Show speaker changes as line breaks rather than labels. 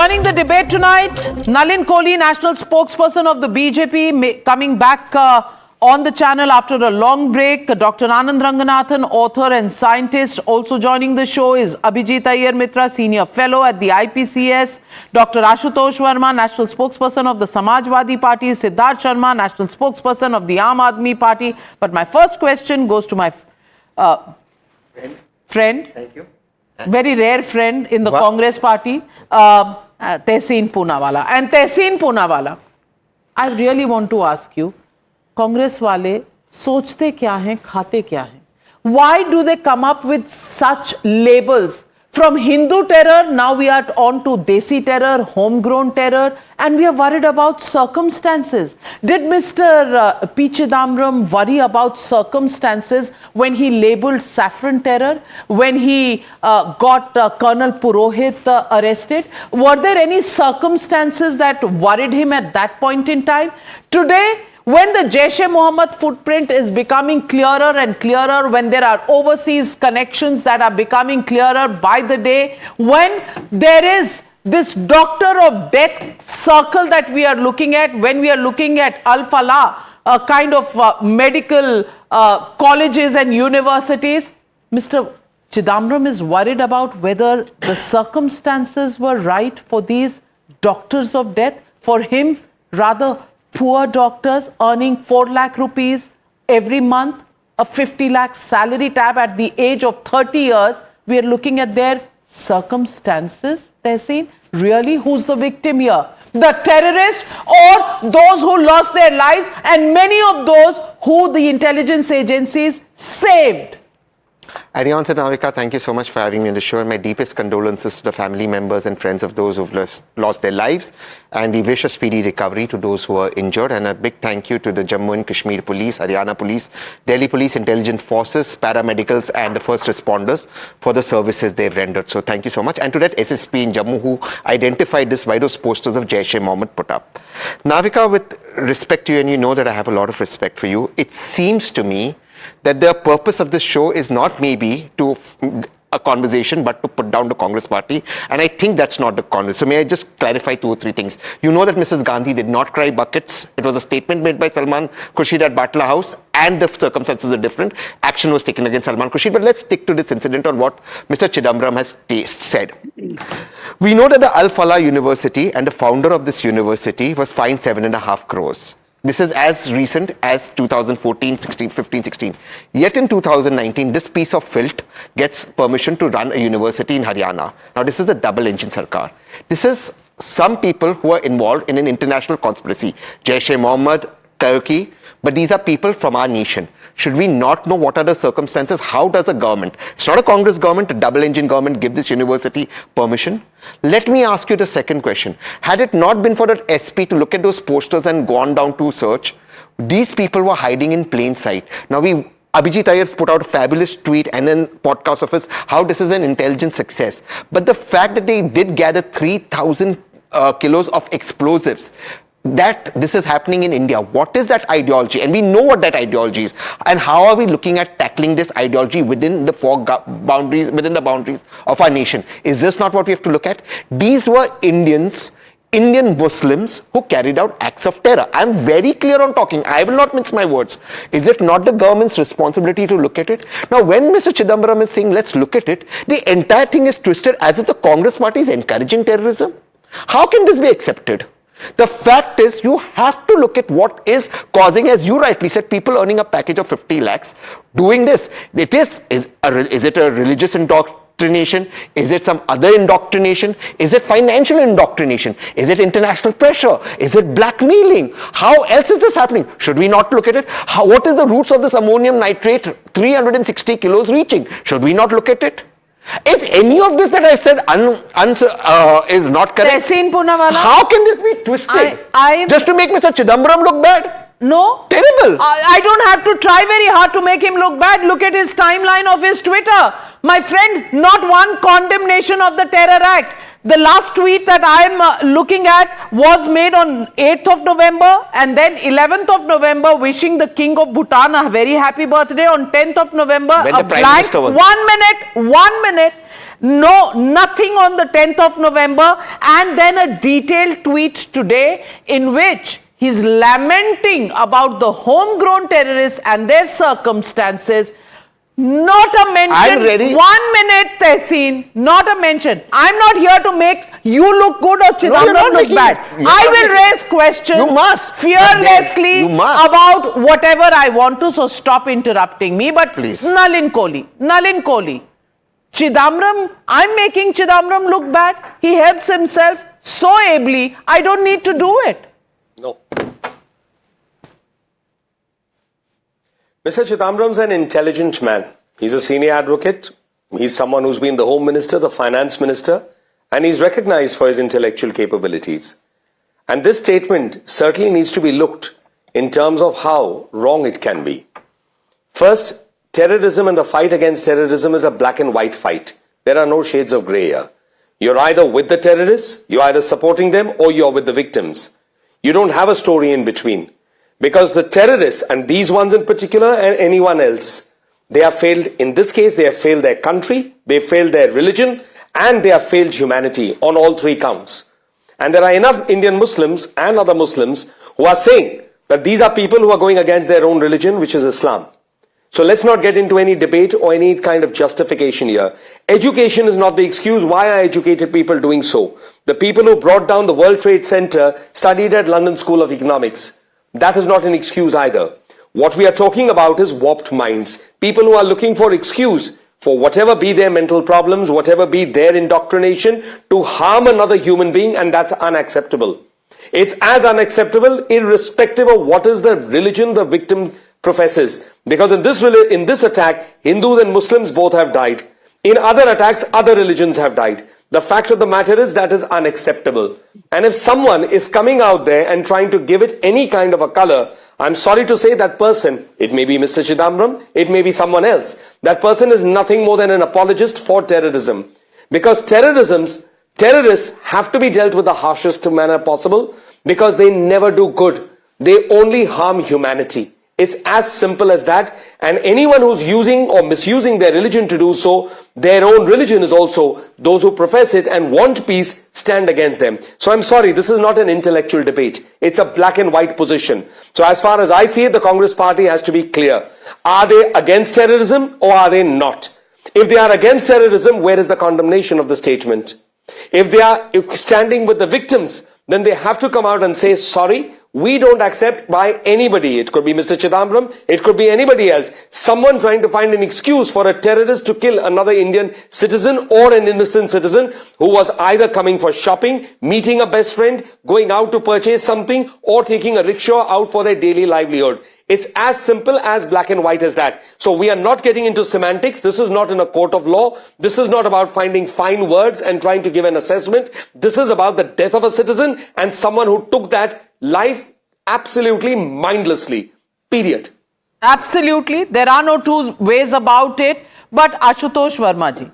Joining the debate tonight, Nalin Kohli, national spokesperson of the BJP, coming back on the channel after a long break. Dr. Anand Ranganathan, author and scientist. Also joining the show is Abhijit Iyer Mitra, senior fellow at the IPCS. Dr. Ashutosh Verma, national spokesperson of the Samajwadi Party. Siddharth Sharma, national spokesperson of the Aam Aadmi Party. But my first question goes to my friend.
Thank you.
Very rare friend in the Congress Party. Tehseen Poonawalla. And Tehseen Poonawalla, I really want to ask you, Congress wale sochte kya hain, khate kya hain? Why do they come up with such labels? From Hindu terror, now we are on to Desi terror, homegrown terror, and we are worried about circumstances. Did Mr. P. Chidambaram worry about circumstances when he labeled saffron terror, when he got Colonel Purohit arrested? Were there any circumstances that worried him at that point in time? Today, when the Jaish-e-Mohammed footprint is becoming clearer and clearer, when there are overseas connections that are becoming clearer by the day, when there is this doctor of death circle that we are looking at, when we are looking at Al-Falah, a kind of medical colleges and universities, Mr. Chidambaram is worried about whether the circumstances were right for these doctors of death, for him rather poor doctors earning 4 lakh rupees every month, a 50 lakh salary tab at the age of 30 years. We are looking at their circumstances, Tehseen. Really, who's the victim here? The terrorists or those who lost their lives, and many of those who the intelligence agencies saved?
Ariane and Navika, thank you so much for having me on the show, and my deepest condolences to the family members and friends of those who've lost their lives, and we wish a speedy recovery to those who are injured, and a big thank you to the Jammu and Kashmir Police, Haryana Police, Delhi Police, Intelligence Forces, paramedicals and the first responders for the services they've rendered. So thank you so much, and to that SSP in Jammu who identified this, why those posters of Jaish-e-Mohammed put up. Navika, with respect to you, and you know that I have a lot of respect for you, it seems to me that the purpose of this show is not maybe to a conversation, but to put down the Congress party. And I think that's not the Congress. So may I just clarify 2 or 3 things. You know that Mrs. Gandhi did not cry buckets. It was a statement made by Salman Khurshid at Batla House, and the circumstances are different. Action was taken against Salman Khurshid. But let's stick to this incident on what Mr. Chidambaram has said. We know that the Al-Falah University and the founder of this university was fined 7.5 crores. This is as recent as 2014, 15, 16. Yet in 2019, this piece of filth gets permission to run a university in Haryana. Now, this is a double-engine sarkar. This is some people who are involved in an international conspiracy. Jaish-e-Mohammed, Turkey, but these are people from our nation. Should we not know what are the circumstances? How does a government, it's not a Congress government, a double-engine government, give this university permission? Let me ask you the second question. Had it not been for that SP to look at those posters and gone down to search, these people were hiding in plain sight. Now, Abhijit Iyer put out a fabulous tweet and then podcast of his, how this is an intelligence success. But the fact that they did gather 3,000 kilos of explosives, that this is happening in India. What is that ideology? And we know what that ideology is. And how are we looking at tackling this ideology within the boundaries of our nation? Is this not what we have to look at? These were Indian Muslims who carried out acts of terror. I'm very clear on talking. I will not mince my words. Is it not the government's responsibility to look at it? Now, when Mr. Chidambaram is saying, let's look at it, the entire thing is twisted as if the Congress party is encouraging terrorism. How can this be accepted? The fact is, you have to look at what is causing, as you rightly said, people earning a package of 50 lakhs doing this. Is it a religious indoctrination? Is it some other indoctrination? Is it financial indoctrination? Is it international pressure? Is it blackmailing? How else is this happening? Should we not look at it? What is the roots of this ammonium nitrate 360 kilos reaching? Should we not look at it? If any of this that I said is not correct,
Tehseen Poonawalla,
how can this be twisted? Just to make Mr. Chidambaram look bad?
No.
Terrible.
I don't have to try very hard to make him look bad. Look at his timeline of his Twitter. My friend, not one condemnation of the Terror Act. The last tweet that I'm looking at was made on 8th of November and then 11th of November, wishing the King of Bhutan a very happy birthday. On 10th of November,
when
a blank, 1 minute, No, nothing on the 10th of November, and then a detailed tweet today in which he's lamenting about the homegrown terrorists and their circumstances. Not a mention.
I'm ready.
1 minute, Tehseen. Not a mention. I'm not here to make you look good or Chidambaram look bad. I will raise questions
You must.
fearlessly
You must.
about whatever I want to, so stop interrupting me. But
Please.
Nalin Kohli. Chidambaram, I'm making Chidambaram look bad. He helps himself so ably. I don't need to do it.
No. Mr. Chidambaram's an intelligent man. He's a senior advocate. He's someone who's been the Home Minister, the Finance Minister, and he's recognized for his intellectual capabilities. And this statement certainly needs to be looked in terms of how wrong it can be. First, terrorism and the fight against terrorism is a black and white fight. There are no shades of grey here. You're either with the terrorists, you're either supporting them, or you're with the victims. You don't have a story in between. Because the terrorists, and these ones in particular, and anyone else, they have failed, in this case, they have failed their country, they failed their religion, and they have failed humanity on all three counts. And there are enough Indian Muslims and other Muslims who are saying that these are people who are going against their own religion, which is Islam. So let's not get into any debate or any kind of justification here. Education is not the excuse. Why are educated people doing so? The people who brought down the World Trade Center studied at London School of Economics. That is not an excuse either. What we are talking about is warped minds. People who are looking for excuse for whatever be their mental problems, whatever be their indoctrination, to harm another human being, and that's unacceptable. It's as unacceptable irrespective of what is the religion the victim professes. Because in this attack, Hindus and Muslims both have died. In other attacks, other religions have died. The fact of the matter is that is unacceptable. And if someone is coming out there and trying to give it any kind of a color, I'm sorry to say that person, it may be Mr. Chidambaram, it may be someone else, that person is nothing more than an apologist for terrorism. Because terrorists have to be dealt with the harshest manner possible, because they never do good. They only harm humanity. It's as simple as that. And anyone who's using or misusing their religion to do so, their own religion is also, those who profess it and want peace, stand against them. So I'm sorry, this is not an intellectual debate. It's a black and white position. So as far as I see it, the Congress party has to be clear. Are they against terrorism or are they not? If they are against terrorism, where is the condemnation of the statement? If they are standing with the victims, then they have to come out and say, sorry, we don't accept by anybody. It could be Mr. Chidambaram, it could be anybody else. Someone trying to find an excuse for a terrorist to kill another Indian citizen or an innocent citizen who was either coming for shopping, meeting a best friend, going out to purchase something, or taking a rickshaw out for their daily livelihood. It's as simple as black and white as that. So we are not getting into semantics. This is not in a court of law. This is not about finding fine words and trying to give an assessment. This is about the death of a citizen and someone who took that life absolutely mindlessly. Period.
Absolutely. There are no two ways about it. But Ashutosh Verma ji,